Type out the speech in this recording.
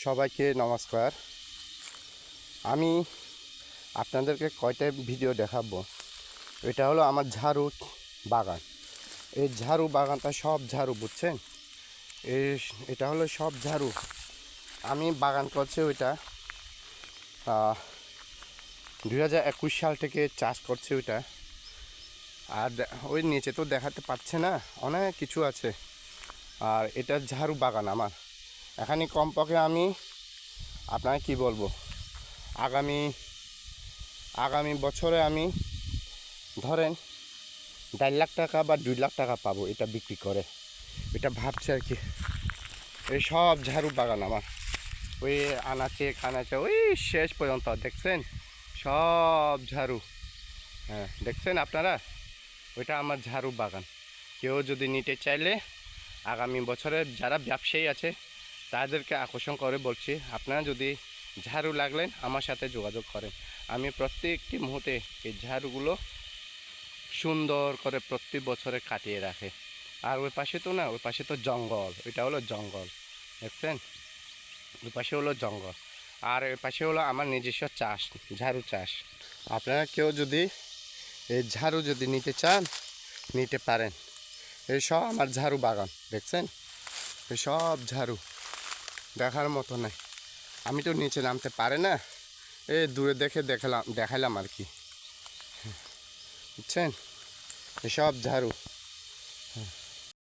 সবাইকে নমস্কার। আমি আপনাদেরকে কয়টা ভিডিও দেখাবো। এটা হলো আমার ঝাড়ু বাগান। এই ঝাড়ু বাগানটা সব ঝাড়ু, বুঝছেন? এটা হলো সব ঝাড়ু। আমি বাগান করছি ওইটা 2021 সাল থেকে চাষ করছি ওইটা। আর ওই নিচে তো দেখাতে পাচ্ছে না, অনেক কিছু আছে। আর এটা ঝাড়ু বাগান আমার। এখানে কমপক্ষে আমি আপনাকে কি বলবো, আগামী বছরে আমি ধরেন 1.5 লাখ টাকা বা 2 লাখ টাকা পাবো এটা বিক্রি করে। এটা ভাবছে আর কি। এই সব ঝাড়ু বাগান আমার, ওই আনাচে কানাচে ওই শেষ পর্যন্ত দেখছেন সব ঝাড়ু। হ্যাঁ, দেখছেন আপনারা, ওইটা আমার ঝাড়ু বাগান। কেউ যদি নিতে চাইলে আগামী বছরে যারা ব্যবসায়ী আছে তাদেরকে আকর্ষণ করে বলছি, আপনারা যদি ঝাড়ু লাগলেন আমার সাথে যোগাযোগ করেন। আমি প্রত্যেকটি মুহূর্তে এই ঝাড়ুগুলো সুন্দর করে প্রতি বছরে কাটিয়ে রাখে। আর ওই পাশে তো না, ওই পাশে তো জঙ্গল, ওইটা হলো জঙ্গল, দেখছেন? ওই পাশে হলো জঙ্গল, আর ওই পাশে হলো আমার নিজস্ব চাষ, ঝাড়ু চাষ। আপনারা কেউ যদি এই ঝাড়ু যদি নিতে চান নিতে পারেন। এই সব আমার ঝাড়ু বাগান, দেখছেন? এই সব ঝাড়ু দেখার মতো নাই। আমি তো নিচে নামতে পারে না, এই দূরে দেখাইলাম আর কি, বুঝছেন? এসব ঝাড়ু।